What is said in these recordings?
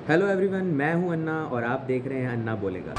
Hello everyone, मैं हूं अन्ना और आप देख रहे हैं अन्ना बोलेगा।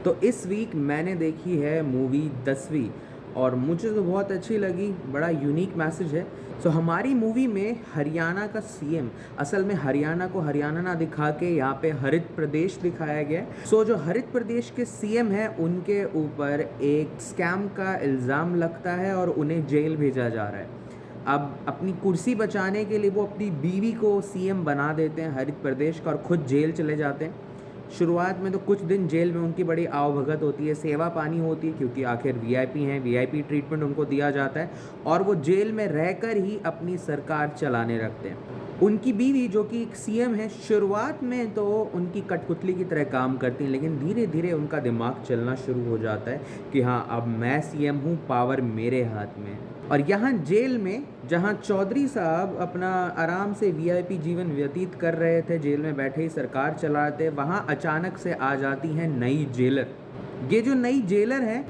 तो इस वीक मैंने देखी है मूवी 10वीं और मुझे तो बहुत अच्छी लगी। बड़ा यूनिक मैसेज है। हमारी मूवी में हरियाणा का सीएम, असल में हरियाणा को हरियाणा ना दिखा के यहाँ पे हरित प्रदेश दिखाया गया है। जो हरित प्रदेश के सीएम हैं उनके ऊपर एक स्कैम का इल्ज़ाम लगता है और उन्हें जेल भेजा जा रहा है। अब अपनी कुर्सी बचाने के लिए वो अपनी बीवी को सीएम बना देते हैं हरित प्रदेश का और खुद जेल चले जाते हैं। शुरुआत में तो कुछ दिन जेल में उनकी बड़ी आवभगत होती है, सेवा पानी होती है, क्योंकि आखिर वीआईपी हैं, वीआईपी ट्रीटमेंट उनको दिया जाता है और वो जेल में रहकर ही अपनी सरकार चलाने रखते हैं। उनकी बीवी जो कि एक सीएम है, शुरुआत में तो उनकी कठपुतली की तरह काम करती हैं, लेकिन धीरे धीरे उनका दिमाग चलना शुरू हो जाता है कि हाँ, अब मैं सीएम हूँ, पावर मेरे हाथ में। और यहाँ जेल में जहाँ चौधरी साहब अपना आराम से वीआईपी जीवन व्यतीत कर रहे थे, जेल में बैठे ही सरकार चला रहे थे, वहाँ अचानक से आ जाती हैं नई जेलर। ये जो नई जेलर है,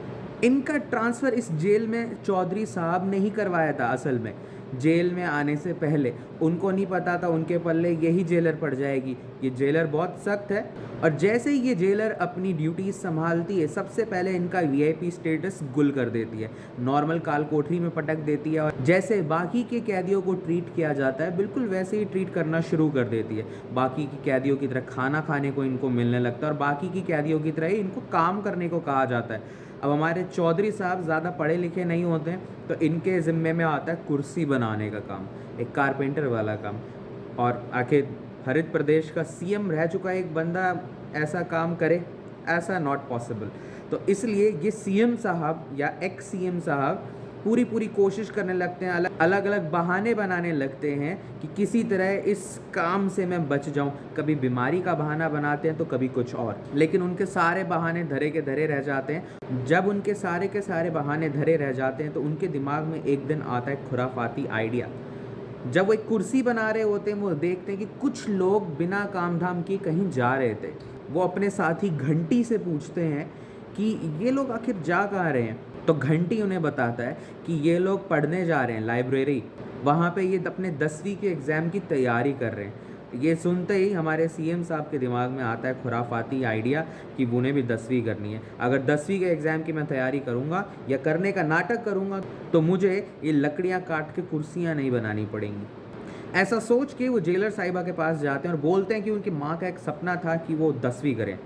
इनका ट्रांसफ़र इस जेल में चौधरी साहब ने ही करवाया था। असल में जेल में आने से पहले उनको नहीं पता था उनके पल्ले यही जेलर पड़ जाएगी। ये जेलर बहुत सख्त है और जैसे ही ये जेलर अपनी ड्यूटीज संभालती है, सबसे पहले इनका वीआईपी स्टेटस गुल कर देती है, नॉर्मल काल कोठरी में पटक देती है और जैसे बाकी के कैदियों को ट्रीट किया जाता है बिल्कुल वैसे ही ट्रीट करना शुरू कर देती है। बाकी की कैदियों की तरह खाना खाने को इनको मिलने लगता है और बाकी की कैदियों की तरह ही इनको काम करने को कहा जाता है। अब हमारे चौधरी साहब ज़्यादा पढ़े लिखे नहीं होते हैं, तो इनके ज़िम्मे में आता है कुर्सी बनाने का काम, एक कारपेंटर वाला काम। और आखिर हरित प्रदेश का सीएम रह चुका एक बंदा ऐसा काम करे, ऐसा नॉट पॉसिबल। तो इसलिए ये सीएम साहब या एक्स सीएम साहब पूरी कोशिश करने लगते हैं, अलग अलग बहाने बनाने लगते हैं कि किसी तरह इस काम से मैं बच जाऊं। कभी बीमारी का बहाना बनाते हैं तो कभी कुछ और, लेकिन उनके सारे बहाने धरे के धरे रह जाते हैं। जब उनके सारे के सारे बहाने धरे रह जाते हैं तो उनके दिमाग में एक दिन आता है खुराफाती आइडिया। जब वो एक कुर्सी बना रहे होते हैं, वो देखते हैं कि कुछ लोग बिना काम धाम किए कहीं जा रहे थे। वो अपने साथी घंटी से पूछते हैं कि ये लोग आखिर जा कहाँ रहे हैं। तो घंटी उन्हें बताता है कि ये लोग पढ़ने जा रहे हैं लाइब्रेरी, वहाँ पे ये अपने 10वीं के एग्ज़ाम की तैयारी कर रहे हैं। ये सुनते ही हमारे सीएम साहब के दिमाग में आता है खुराफाती आइडिया कि उन्हें भी 10वीं करनी है। अगर 10वीं के एग्ज़ाम की मैं तैयारी करूँगा या करने का नाटक करूँगा तो मुझे ये लकड़ियाँ काट के कुर्सियाँ नहीं बनानी पड़ेंगी। ऐसा सोच के वो जेलर साहिबा के पास जाते हैं और बोलते हैं कि उनकी माँ का एक सपना था कि वो 10वीं करें।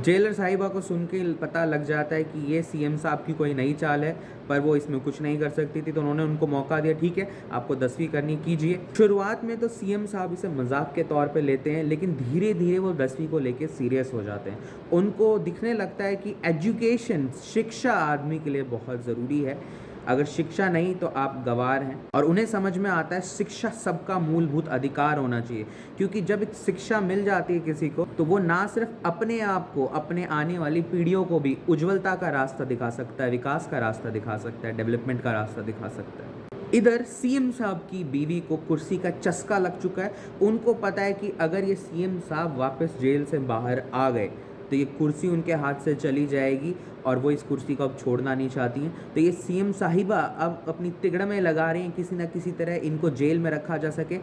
जेलर साहिबा को सुन के पता लग जाता है कि ये सीएम साहब की कोई नई चाल है, पर वो इसमें कुछ नहीं कर सकती थी, तो उन्होंने उनको मौका दिया, ठीक है आपको 10वीं करनी कीजिए। शुरुआत में तो सीएम साहब इसे मजाक के तौर पे लेते हैं, लेकिन धीरे धीरे वो 10वीं को लेके सीरियस हो जाते हैं। उनको दिखने लगता है कि एजुकेशन, शिक्षा आदमी के लिए बहुत ज़रूरी है। अगर शिक्षा नहीं तो आप गंवार हैं। और उन्हें समझ में आता है शिक्षा सबका मूलभूत अधिकार होना चाहिए, क्योंकि जब एक शिक्षा मिल जाती है किसी को तो वो ना सिर्फ अपने आप को, अपने आने वाली पीढ़ियों को भी उज्ज्वलता का रास्ता दिखा सकता है, विकास का रास्ता दिखा सकता है, डेवलपमेंट का रास्ता दिखा सकता है। इधर सीएम साहब की बीवी को कुर्सी का चस्का लग चुका है। उनको पता है कि अगर ये सीएम साहब वापस जेल से बाहर आ गए तो ये कुर्सी उनके हाथ से चली जाएगी और वो इस कुर्सी को अब छोड़ना नहीं चाहती हैं। तो ये सीएम साहिबा अब अपनी तिगड़ में लगा रही हैं किसी न किसी तरह इनको जेल में रखा जा सके।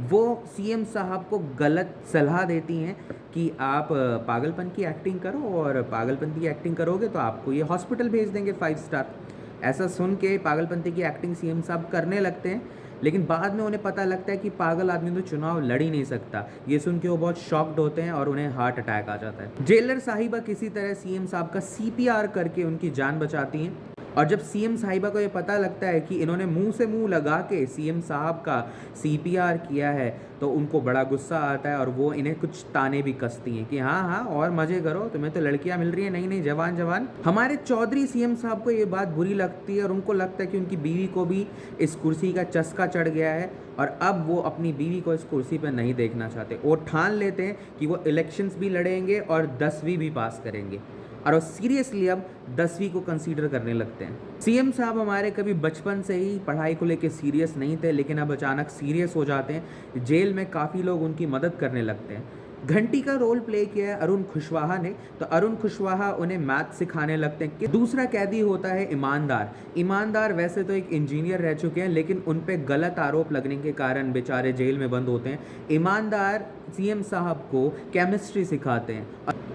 वो सीएम साहब को गलत सलाह देती हैं कि आप पागलपन की एक्टिंग करो और पागलपन की एक्टिंग करोगे तो आपको ये हॉस्पिटल भेज देंगे 5 स्टार। ऐसा सुन के पागलपंती की एक्टिंग सीएम साहब करने लगते हैं, लेकिन बाद में उन्हें पता लगता है कि पागल आदमी तो चुनाव लड़ ही नहीं सकता। ये सुन के वो बहुत शॉक्ड होते हैं और उन्हें हार्ट अटैक आ जाता है। जेलर साहिबा किसी तरह सीएम साहब का सीपीआर करके उनकी जान बचाती हैं। और जब सीएम साहिबा को ये पता लगता है कि इन्होंने मुंह से मुंह लगा के सीएम साहब का सीपीआर किया है तो उनको बड़ा गुस्सा आता है और वो इन्हें कुछ ताने भी कसती हैं कि हाँ और मज़े करो, तुम्हें तो लड़कियां मिल रही हैं, नहीं जवान। हमारे चौधरी सीएम साहब को ये बात बुरी लगती है और उनको लगता है कि उनकी बीवी को भी इस कुर्सी का चस्का चढ़ गया है और अब वो अपनी बीवी को इस कुर्सी पर नहीं देखना चाहते। वो ठान लेते हैं कि वो इलेक्शंस भी लड़ेंगे और 10वीं भी पास करेंगे और वो सीरियसली अब 10वीं को कंसीडर करने लगते हैं। सीएम साहब हमारे कभी बचपन से ही पढ़ाई को लेके सीरियस नहीं थे, लेकिन अब अचानक सीरियस हो जाते हैं। जेल में काफ़ी लोग उनकी मदद करने लगते हैं। घंटी का रोल प्ले किया है अरुण कुशवाहा ने। तो अरुण कुशवाहा उन्हें मैथ सिखाने लगते हैं कि दूसरा कैदी होता है ईमानदार। ईमानदार वैसे तो एक इंजीनियर रह चुके हैं, लेकिन उन पे गलत आरोप लगने के कारण बेचारे जेल में बंद होते हैं। ईमानदार सीएम साहब को केमिस्ट्री सिखाते हैं।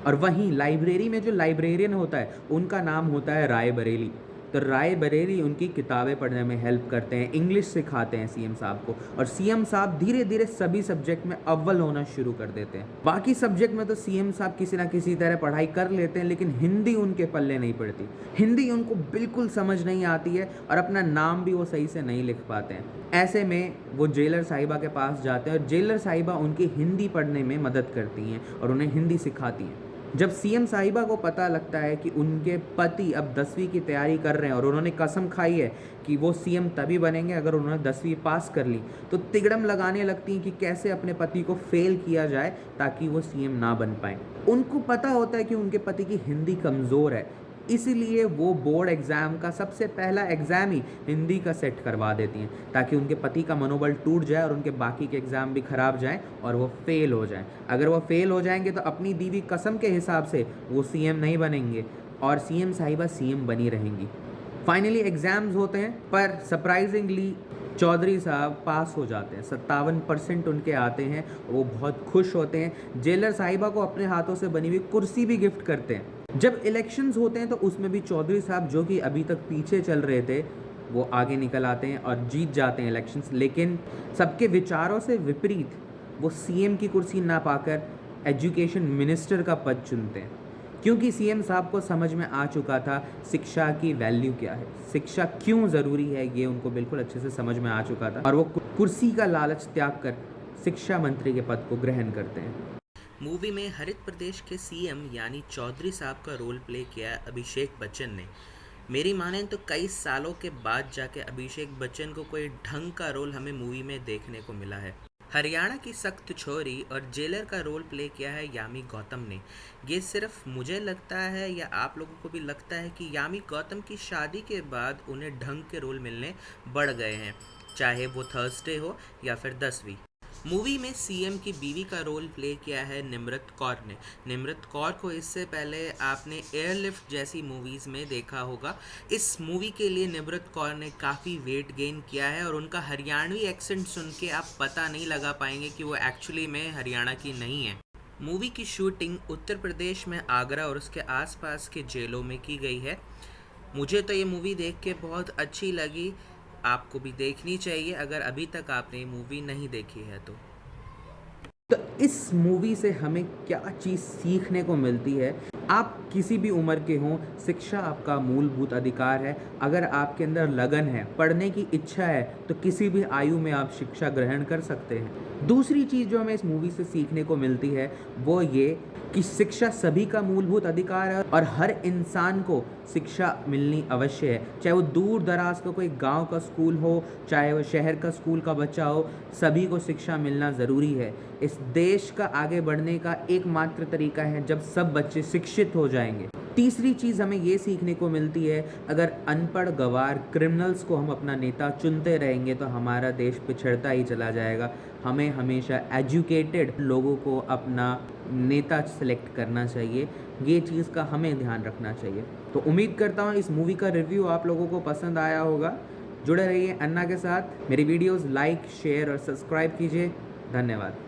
और वहीं लाइब्रेरी में जो लाइब्रेरियन होता है उनका नाम होता है राय बरेली। तो राय बरेली उनकी किताबें पढ़ने में हेल्प करते हैं, इंग्लिश सिखाते हैं सीएम साहब को। और सीएम साहब धीरे धीरे सभी सब्जेक्ट में अव्वल होना शुरू कर देते हैं। बाकी सब्जेक्ट में तो सीएम साहब किसी ना किसी तरह पढ़ाई कर लेते हैं, लेकिन हिंदी उनके पल्ले नहीं पड़ती। हिंदी उनको बिल्कुल समझ नहीं आती है और अपना नाम भी वो सही से नहीं लिख पाते हैं। ऐसे में वो जेलर साहिबा के पास जाते हैं और जेलर साहिबा उनकी हिंदी पढ़ने में मदद करती हैं और उन्हें हिंदी सिखाती हैं। जब सीएम साहिबा को पता लगता है कि उनके पति अब 10वीं की तैयारी कर रहे हैं और उन्होंने कसम खाई है कि वो सीएम तभी बनेंगे अगर उन्होंने 10वीं पास कर ली, तो तिगड़म लगाने लगती हैं कि कैसे अपने पति को फेल किया जाए ताकि वो सीएम ना बन पाए। उनको पता होता है कि उनके पति की हिंदी कमज़ोर है, इसीलिए वो बोर्ड एग्ज़ाम का सबसे पहला एग्ज़ाम ही हिंदी का सेट करवा देती हैं ताकि उनके पति का मनोबल टूट जाए और उनके बाकी के एग्ज़ाम भी ख़राब जाएं और वो फेल हो जाएं। अगर वो फेल हो जाएंगे तो अपनी दी हुई कसम के हिसाब से वो सीएम नहीं बनेंगे और सीएम साहिबा सीएम बनी रहेंगी। फाइनली एग्ज़ाम्स होते हैं, पर सरप्राइजिंगली चौधरी साहब पास हो जाते हैं। 57% उनके आते हैं। वो बहुत खुश होते हैं। जेलर साहिबा को अपने हाथों से बनी हुई कुर्सी भी गिफ्ट करते हैं। जब इलेक्शंस होते हैं तो उसमें भी चौधरी साहब, जो कि अभी तक पीछे चल रहे थे, वो आगे निकल आते हैं और जीत जाते हैं इलेक्शंस। लेकिन सबके विचारों से विपरीत वो सीएम की कुर्सी ना पाकर एजुकेशन मिनिस्टर का पद चुनते हैं, क्योंकि सीएम साहब को समझ में आ चुका था शिक्षा की वैल्यू क्या है, शिक्षा क्यों ज़रूरी है, ये उनको बिल्कुल अच्छे से समझ में आ चुका था। और वो कुर्सी का लालच त्याग कर शिक्षा मंत्री के पद को ग्रहण करते हैं। मूवी में हरित प्रदेश के सीएम यानी चौधरी साहब का रोल प्ले किया है अभिषेक बच्चन ने। मेरी माने तो कई सालों के बाद जाके अभिषेक बच्चन को कोई ढंग का रोल हमें मूवी में देखने को मिला है। हरियाणा की सख्त छोरी और जेलर का रोल प्ले किया है यामी गौतम ने। ये सिर्फ मुझे लगता है या आप लोगों को भी लगता है कि यामी गौतम की शादी के बाद उन्हें ढंग के रोल मिलने बढ़ गए हैं, चाहे वो थर्सडे हो या फिर 10वीं। मूवी में सीएम की बीवी का रोल प्ले किया है निम्रत कौर ने। निम्रत कौर को इससे पहले आपने एयरलिफ्ट जैसी मूवीज़ में देखा होगा। इस मूवी के लिए निम्रत कौर ने काफ़ी वेट गेन किया है और उनका हरियाणवी एक्सेंट सुन के आप पता नहीं लगा पाएंगे कि वो एक्चुअली में हरियाणा की नहीं है। मूवी की शूटिंग उत्तर प्रदेश में आगरा और उसके आसपास के जेलों में की गई है। मुझे तो ये मूवी देख के बहुत अच्छी लगी। आपको भी देखनी चाहिए अगर अभी तक आपने ये मूवी नहीं देखी है तो। इस मूवी से हमें क्या चीज़ सीखने को मिलती है? आप किसी भी उम्र के हों, शिक्षा आपका मूलभूत अधिकार है। अगर आपके अंदर लगन है, पढ़ने की इच्छा है, तो किसी भी आयु में आप शिक्षा ग्रहण कर सकते हैं। दूसरी चीज़ जो हमें इस मूवी से सीखने को मिलती है वो ये कि शिक्षा सभी का मूलभूत अधिकार है और हर इंसान को शिक्षा मिलनी अवश्य है। चाहे वो दूर दराज का कोई गांव का स्कूल हो, चाहे वो शहर का स्कूल का बच्चा हो, सभी को शिक्षा मिलना ज़रूरी है। इस देश का आगे बढ़ने का एकमात्र तरीका है जब सब बच्चे शिक्षित हो जाएंगे। तीसरी चीज़ हमें ये सीखने को मिलती है, अगर अनपढ़ गवार क्रिमिनल्स को हम अपना नेता चुनते रहेंगे तो हमारा देश पिछड़ता ही चला जाएगा। हमें हमेशा एजुकेटेड लोगों को अपना नेता सेलेक्ट करना चाहिए। ये चीज़ का हमें ध्यान रखना चाहिए। तो उम्मीद करता हूँ इस मूवी का रिव्यू आप लोगों को पसंद आया होगा। जुड़े रहिए अन्ना के साथ। मेरी वीडियोस लाइक, शेयर और सब्सक्राइब कीजिए। धन्यवाद।